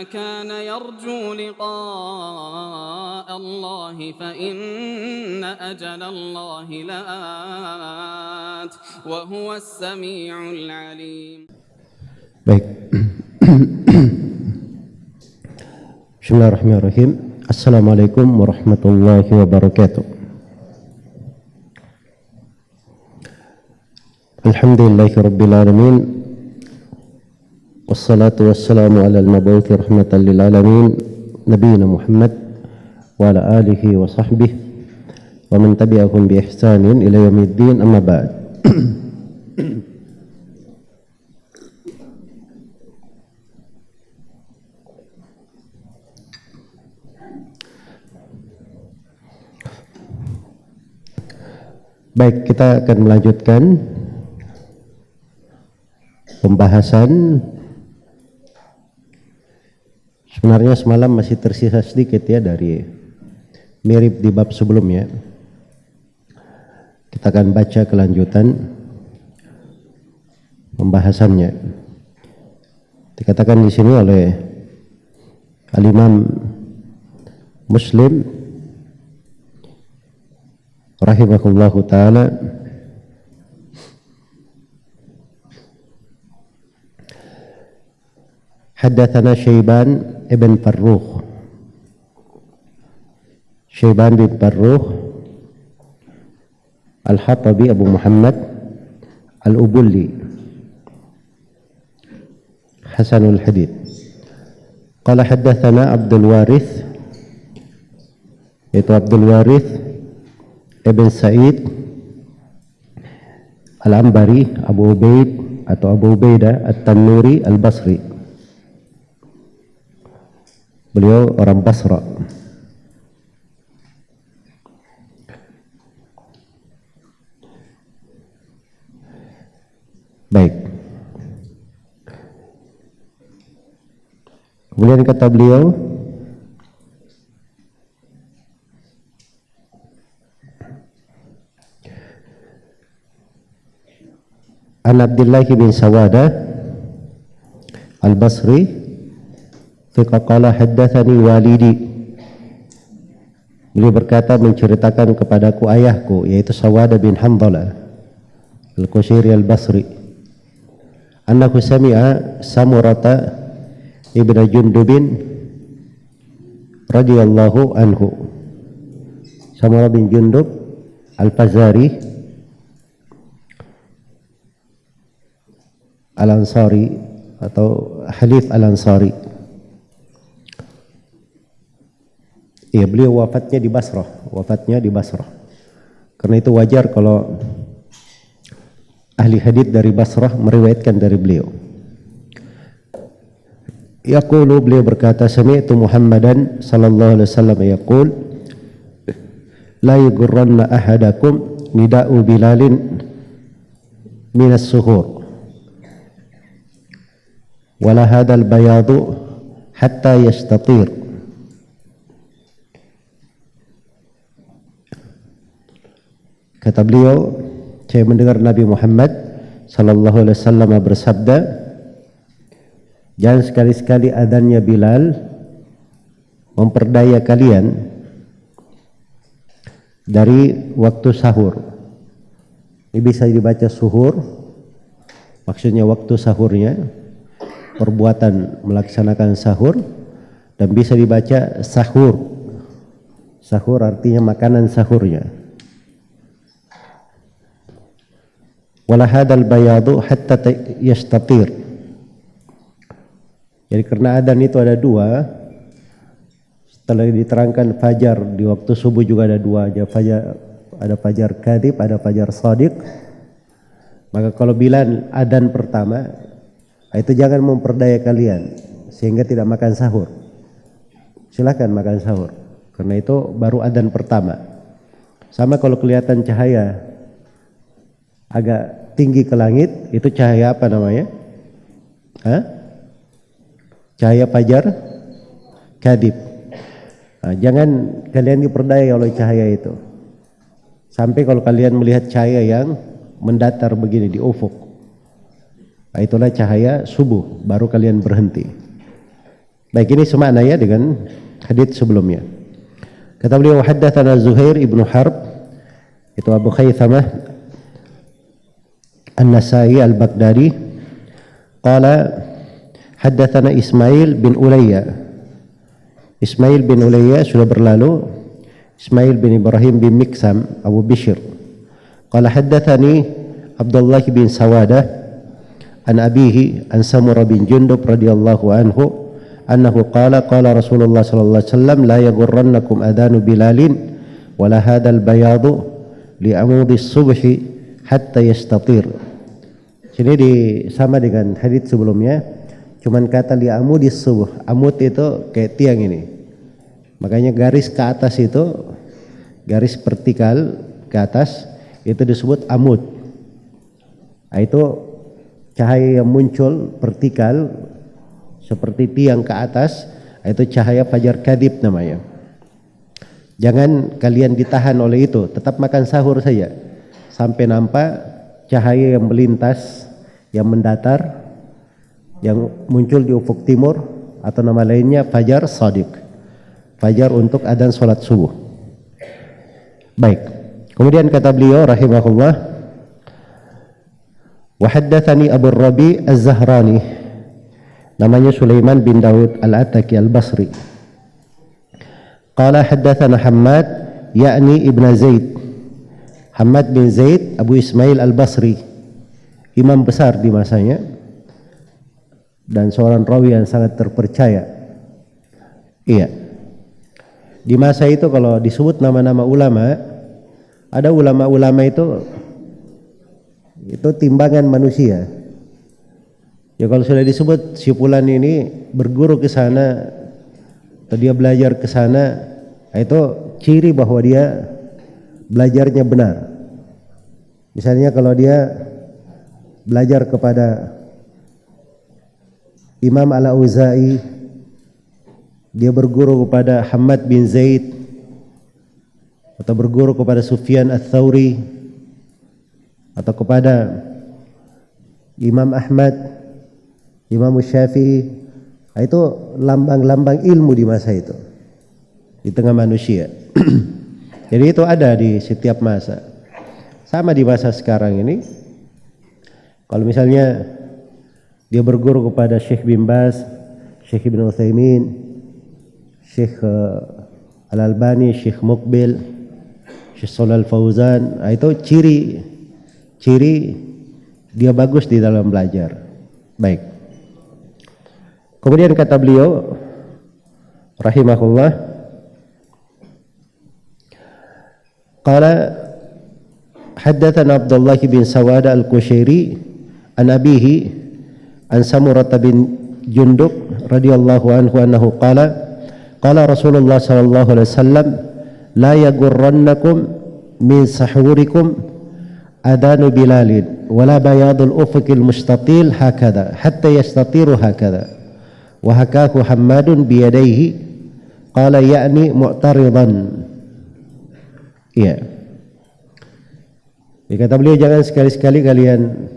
كان يرجو لقاء الله فإن أجل الله لآت وهو السميع العليم. Baik. Bismillahirrahmanirrahim. Assalamualaikum warahmatullahi wabarakatuh. Alhamdulillahi rabbil alamin. Wassalatu wassalamu ala al-mabuthi rahmatan lil alamin nabiyina Muhammad wa ala alihi wa sahbihi wa man tabi'ahum bi ihsanin ila yaumiddin, amma ba'd. Baik, kita akan melanjutkan pembahasan. Sebenarnya semalam masih tersisa sedikit ya dari mirip di bab sebelumnya. Kita akan baca kelanjutan pembahasannya. Dikatakan di sini oleh Al-Imam Muslim rahimahullahu ta'ala, haddatsana Syaiban ibn Farrukh. Syaiban bin Farrukh Al-Hatabi Abu Muhammad Al-Ubulli Hasanul Hadith. Qala haddatsana Abdul Warith, yaitu Abdul Warith Ibn Sa'id Al-Ambari Abu Ubaid atau Abu Ubaidah At-Tannuri Al-Basri. Beliau orang Basra. Baik. Kemudian kata beliau, An Abdullah bin Sawada Al-Basri qala haddatsani walidi. Beliau berkata, menceritakan kepadaku ayahku, yaitu Sawada bin Hanzalah Al-Qushayri Al-Basri, annahu sami'a Samurata ibn Jundubin radhiyallahu anhu. Samurah bin Jundub Al-Fazari Al-Ansari atau Halif Al-Ansari. Ya, beliau wafatnya di Basrah. Karena itu wajar kalau ahli hadits dari Basrah meriwayatkan dari beliau. Yaqulu, beliau berkata, sami'tu Muhammadan sallallahu alaihi wasallam yaqul, la yughranna ahadakum nida'u Bilalin minas suhur wala hadal bayadu hatta yastatir. Kata beliau, saya mendengar Nabi Muhammad sallallahu alaihi wasallam bersabda, jangan sekali-sekali adzannya Bilal memperdaya kalian dari waktu sahur. Ini bisa dibaca suhur, maksudnya waktu sahurnya, perbuatan melaksanakan sahur, dan bisa dibaca sahur. Sahur artinya makanan sahurnya. Wala hadal bayadu hatta yastatir. Jadi karena adzan itu ada dua, setelah diterangkan fajar di waktu subuh juga ada dua, ada fajar kadhib, ada fajar shadiq. Maka kalau Bilal adzan pertama, itu jangan memperdaya kalian sehingga tidak makan sahur. Silakan makan sahur, karena itu baru adzan pertama. Sama kalau kelihatan cahaya agak tinggi ke langit, itu cahaya apa namanya? Cahaya fajar kadhib. Nah, jangan kalian diperdaya oleh cahaya itu. Sampai kalau kalian melihat cahaya yang mendatar begini di ufuk, nah, itulah cahaya subuh, baru kalian berhenti. Baik, ini semakna ya dengan hadits sebelumnya. Kata beliau, haddatsana Zuhair ibnu Harb, itu Abu Khaythamah An-Nasai Al-Baghdadi, qala haddatsana Ismail bin Ulayya. Ismail bin Ulayya sudah berlalu. Ismail bin Ibrahim bin Miksam Abu Bishr. Qala haddatsani Abdullah bin Sawadah an abihi an Samurah bin Jundub radhiyallahu anhu annahu qala qala Rasulullah sallallahu alaihi wasallam la yaghurrannakum adanu Bilalin wala hadzal bayadu li amudi subhi hatta yastatir. Sini sama dengan hadits sebelumnya, cuman kata li amudi subuh. Amud itu kayak tiang ini. Makanya garis ke atas itu, garis vertikal ke atas itu disebut amud. Nah, itu cahaya yang muncul vertikal seperti tiang ke atas, itu cahaya fajar kadhib namanya. Jangan kalian ditahan oleh itu, tetap makan sahur saja sampai nampak cahaya yang melintas, yang mendatar, yang muncul di ufuk timur, atau nama lainnya fajar shadiq, fajar untuk adzan salat subuh. Baik, kemudian kata beliau rahimahullah, wa haddatsani Abu Rabi Az-Zahrani, namanya Sulaiman bin Daud Al-Ataki Al-Basri. Qala haddatsana Hammad yakni Ibn Zaid, Hammad bin Zaid Abu Ismail Al-Basri, imam besar di masanya dan seorang rawi yang sangat terpercaya. Iya, di masa itu kalau disebut nama-nama ulama, ada ulama-ulama itu timbangan manusia. Ya kalau sudah disebut si fulan ini berguru ke sana atau dia belajar ke sana, itu ciri bahwa dia belajarnya benar. Misalnya kalau dia belajar kepada Imam Al-Auza'i, dia berguru kepada Hammad bin Zaid, atau berguru kepada Sufyan Ats-Tsauri, atau kepada Imam Ahmad, Imam Syafi'i, itu lambang-lambang ilmu di masa itu di tengah manusia. Jadi itu ada di setiap masa. Sama di masa sekarang ini, kalau misalnya dia berguru kepada Syekh bin Baz, Syekh Ibn Utsaimin, Syekh Al-Albani, Syekh Muqbil, Syekh Shalal Fauzan, itu ciri dia bagus di dalam belajar. Baik. Kemudian kata beliau rahimahullah, qala haddatsana Abdullah bin Sawada Al-Qushairi an abihi an Samurah bin Jundub radhiyallahu anhu annahu qala qala Rasulullah sallallahu alaihi wasallam la yaghurrannakum min sahurikum adanu Bilalin wala bayadul ufuqil mustatil hakadha hatta yastatiru hakadha wa hakahu Hammadun biyadaihi qala ya'ni mu'taridan. Iya, kata beliau, jangan sekali-sekali kalian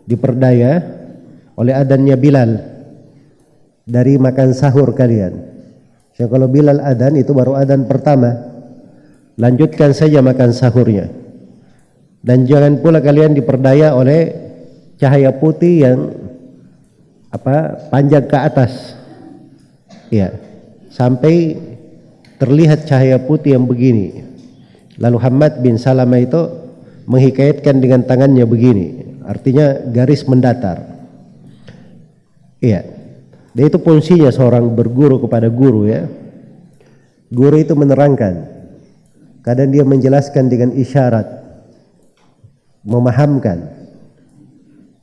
diperdaya oleh adanya Bilal dari makan sahur kalian. So, kalau Bilal adzan itu baru adzan pertama, lanjutkan saja makan sahurnya. Dan jangan pula kalian diperdaya oleh cahaya putih yang panjang ke atas, ya, sampai terlihat cahaya putih yang begini. Lalu Hammad bin Salama itu menghikayatkan dengan tangannya begini, artinya garis mendatar. Iya, dia itu fungsinya seorang berguru kepada guru, ya. Guru itu menerangkan, kadang dia menjelaskan dengan isyarat, memahamkan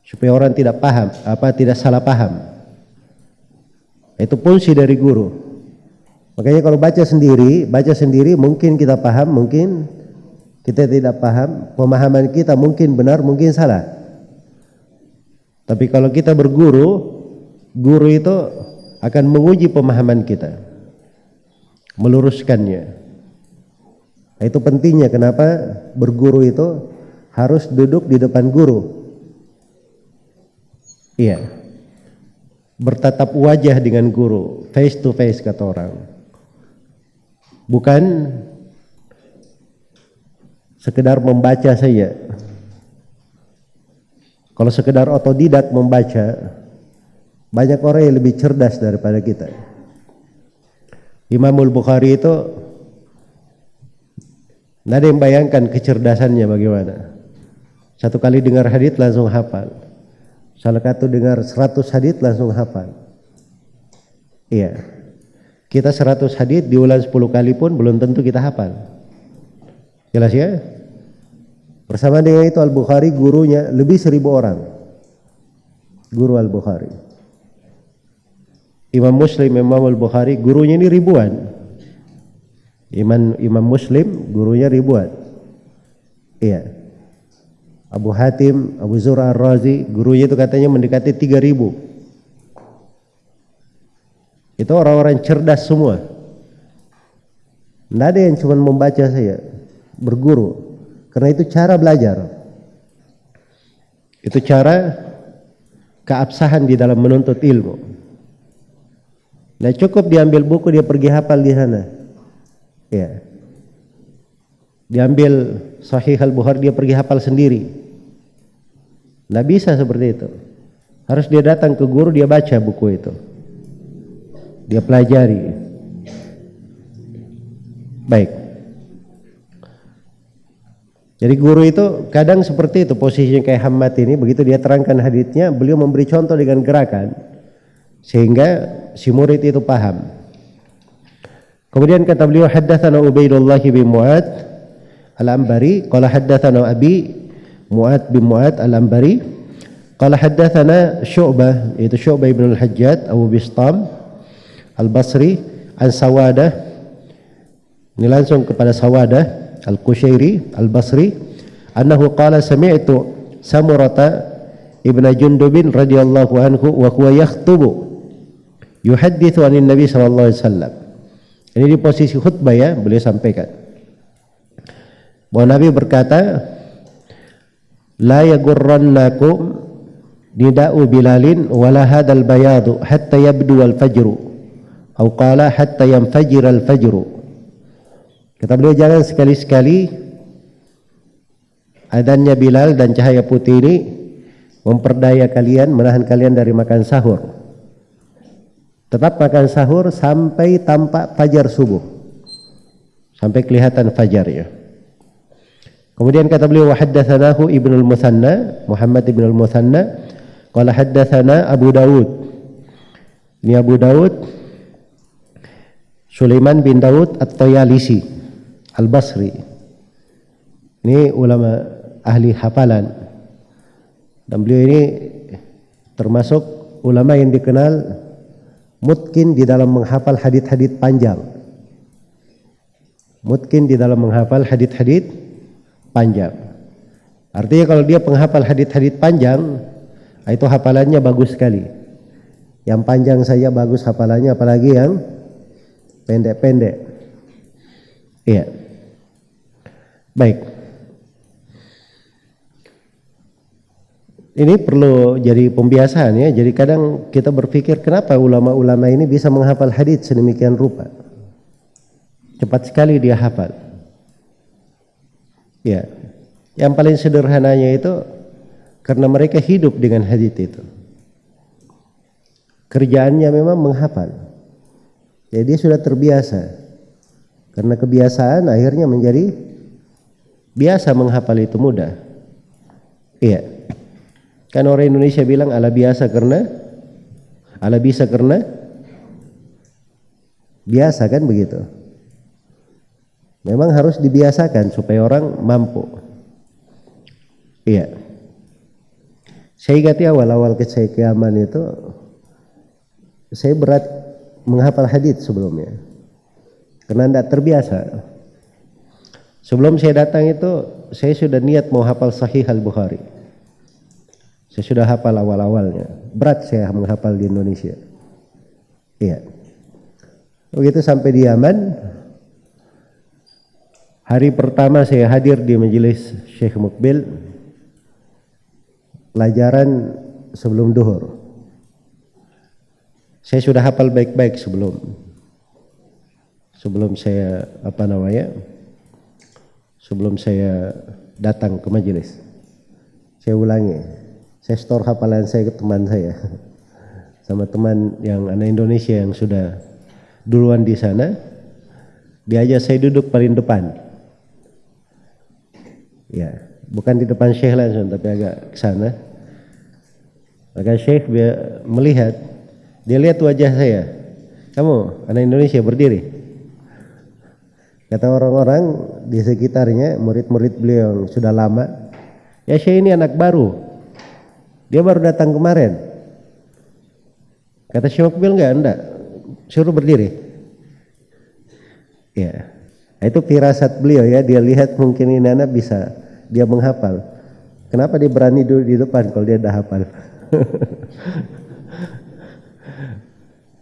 supaya orang tidak paham, tidak salah paham. Itu fungsi dari guru. Makanya kalau baca sendiri mungkin kita paham, mungkin kita tidak paham, pemahaman kita mungkin benar, mungkin salah. Tapi kalau kita berguru, guru itu akan menguji pemahaman kita, meluruskannya. Itu pentingnya kenapa berguru itu harus duduk di depan guru. Iya, bertatap wajah dengan guru, face to face kata orang. Bukan sekedar membaca saja. Kalau sekedar otodidak membaca, banyak orang yang lebih cerdas daripada kita. Imamul Bukhari itu tidak ada yang bayangkan kecerdasannya bagaimana. Satu kali dengar hadits langsung hafal. Salah satu dengar 100 hadits langsung hafal. Iya. Kita 100 hadits diulang 10 kali pun belum tentu kita hafal. Jelas ya? Bersama dengan itu Al-Bukhari gurunya lebih 1000 orang. Guru Al-Bukhari. Imam Muslim, Imam Al-Bukhari gurunya ini ribuan. Imam Muslim gurunya ribuan. Iya. Abu Hatim, Abu Zur'a Ar-Razi gurunya itu katanya mendekati 3000. Itu orang-orang cerdas semua. Tidak ada yang cuma membaca saja, berguru. Karena itu cara belajar. Itu cara keabsahan di dalam menuntut ilmu. Nah cukup diambil buku dia pergi hafal di sana. Ya. Diambil Sahih Al-Bukhari dia pergi hafal sendiri. Nggak bisa seperti itu. Harus dia datang ke guru, dia baca buku itu. Dia pelajari. Baik. Jadi guru itu kadang seperti itu posisinya kayak Hammad ini, begitu dia terangkan haditsnya, beliau memberi contoh dengan gerakan sehingga si murid itu paham. Kemudian kata beliau, haddatsana Ubaidullah bin Mu'ad Al-Anbari, qala haddatsana Abi Mu'ad bin Mu'ad Al-Anbari, qala haddatsana Syu'bah, yaitu Syu'bah ibn Al-Hajjaj Abu Bistam Al-Basri an Sawadah, ini langsung kepada Sawadah Al-Qushairi Al-Basri, annahu qala sami'tu Samurata ibn Jundubin radhiyallahu anhu wa huwa yakhthubu yuhaddithu anin Nabi sallallahu alaihi wasallam. Ini di posisi khutbah ya, beliau sampaikan bahwa Nabi berkata, la yagurrannakum nida'u Bilalin wala hadal bayadu hatta yabdu al-fajru atau qala hatta yanfajir al-fajru. Kata beliau, jangan sekali-sekali adzannya Bilal dan cahaya putih ini memperdaya kalian, menahan kalian dari makan sahur. Tetap makan sahur sampai tampak fajar subuh, sampai kelihatan fajarnya. Kemudian kata beliau, wa haddatsanahu Ibnul Mutsanna, Muhammad ibn al-Mutsanna, qala haddatsana Abu Dawud. Ini Abu Dawud Sulaiman bin Dawud At-Tayalisi Al-Basri. Ini ulama ahli hafalan. Dan beliau ini termasuk ulama yang dikenal mutkin di dalam menghafal hadits-hadits panjang. Mutkin di dalam menghafal hadits-hadits panjang. Artinya kalau dia penghafal hadits-hadits panjang, itu hafalannya bagus sekali. Yang panjang saja bagus hafalannya, apalagi yang pendek-pendek. Iya. Baik. Ini perlu jadi pembiasaan ya. Jadi kadang kita berpikir kenapa ulama-ulama ini bisa menghafal hadits sedemikian rupa. Cepat sekali dia hafal. Ya. Yang paling sederhananya itu karena mereka hidup dengan hadits itu. Kerjaannya memang menghafal. Jadi dia sudah terbiasa. Karena kebiasaan akhirnya menjadi biasa menghafal itu mudah. Iya. Kan orang Indonesia bilang ala bisa karena biasa, kan begitu. Memang harus dibiasakan supaya orang mampu. Iya. Saya ingat awal-awal saya ke Yaman itu, saya berat menghafal hadits sebelumnya. Karena tidak terbiasa. Sebelum saya datang itu, saya sudah niat mau hafal Sahih Al-Bukhari. Saya sudah hafal awal-awalnya. Berat saya menghafal di Indonesia. Iya. Begitu sampai di Yaman, hari pertama saya hadir di majelis Syekh Mukbil, pelajaran sebelum duhur. Saya sudah hafal baik-baik sebelum saya sebelum saya datang ke majelis. Saya ulangi, saya store hafalan saya ke teman saya, sama teman yang anak Indonesia yang sudah duluan di sana. Dia aja saya duduk paling depan, ya bukan di depan Syekh langsung tapi agak ke sana. Maka Syekh melihat, dia lihat wajah saya, kamu anak Indonesia berdiri. Kata orang-orang di sekitarnya, murid-murid beliau yang sudah lama, ya Syekh ini anak baru, dia baru datang kemarin. Kata Syekh Mukbil, enggak, suruh berdiri. Ya, itu firasat beliau ya, dia lihat mungkin ini anak bisa dia menghafal. Kenapa dia berani duduk di depan kalau dia dah hafal?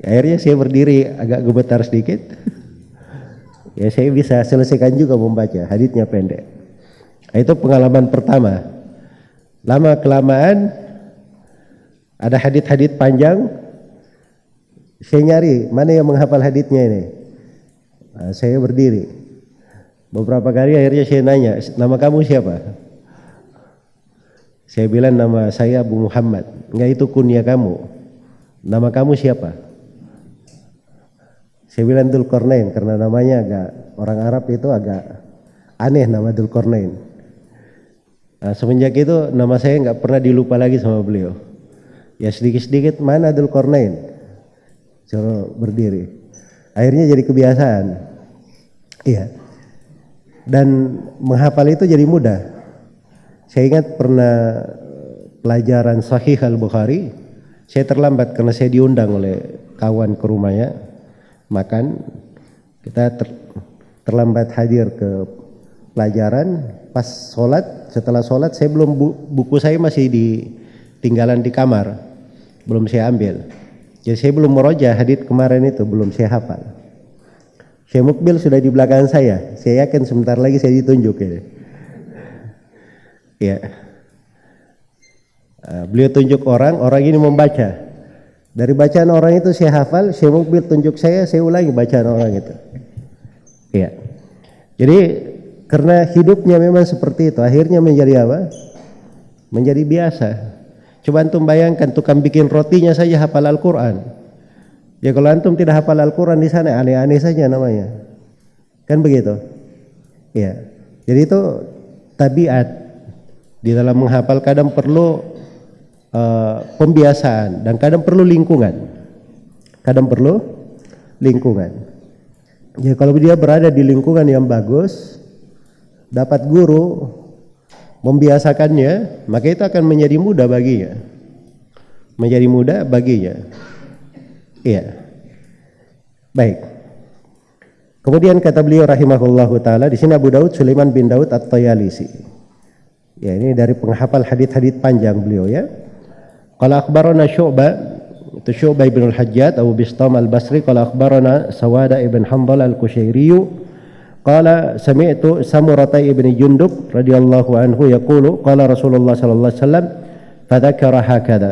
Akhirnya saya berdiri agak gemetar sedikit. Ya saya bisa selesaikan juga membaca, haditsnya pendek. Itu pengalaman pertama. Lama kelamaan ada hadits panjang, saya nyari mana yang menghafal haditsnya ini. Nah, saya berdiri. Beberapa kali akhirnya saya nanya, nama kamu siapa? Saya bilang nama saya Abu Muhammad. Enggak, itu kunyah kamu. Nama kamu siapa? Saya bilang Dzulqarnain karena namanya agak, orang Arab itu agak aneh nama Dzulqarnain. Nah, semenjak itu nama saya nggak pernah dilupa lagi sama beliau. Ya sedikit-sedikit mana Dzulqarnain, suruh berdiri. Akhirnya jadi kebiasaan. Iya. Dan menghafal itu jadi mudah. Saya ingat pernah pelajaran Sahih Al-Bukhari, saya terlambat karena saya diundang oleh kawan ke rumahnya makan. Kita terlambat hadir ke pelajaran. Pas sholat, setelah sholat saya belum, buku saya masih ditinggalan di kamar, belum saya ambil. Jadi saya belum merojah hadits kemarin itu, belum saya hafal. Syekh Mukbil sudah di belakang saya yakin sebentar lagi saya ditunjuk ya. Ya. Beliau tunjuk orang ini membaca. Dari bacaan orang itu saya hafal, Syekh Mukbil tunjuk saya ulangi bacaan orang itu. Ya. Jadi karena hidupnya memang seperti itu, akhirnya menjadi apa? Menjadi biasa. Coba antum bayangkan tukang bikin rotinya saja hafal Al-Quran. Ya kalau antum tidak hafal Al-Quran di sana aneh-aneh saja namanya. Kan begitu? Ya. Jadi itu tabiat. Di dalam menghafal kadang perlu pembiasaan dan kadang perlu lingkungan. Jadi kalau dia berada di lingkungan yang bagus, dapat guru membiasakannya, maka itu akan menjadi mudah baginya. Iya. Baik. Kemudian kata beliau rahimahullahu taala, di sini Abu Daud Sulaiman bin Daud At-Tayalisi. Ya, ini dari penghafal hadits panjang beliau ya. Qala akhbarana Syu'bah, itu Syu'bah bin Al-Hajjaj Abu Bistam Al-Basri. Qala akhbarana Sawada ibn Hanbal Al-Kushairi. Qala sami'tu Samurah ibn Jundub radhiyallahu anhu yaqulu qala Rasulullah sallallahu alaihi wasallam fadzakara hakadha.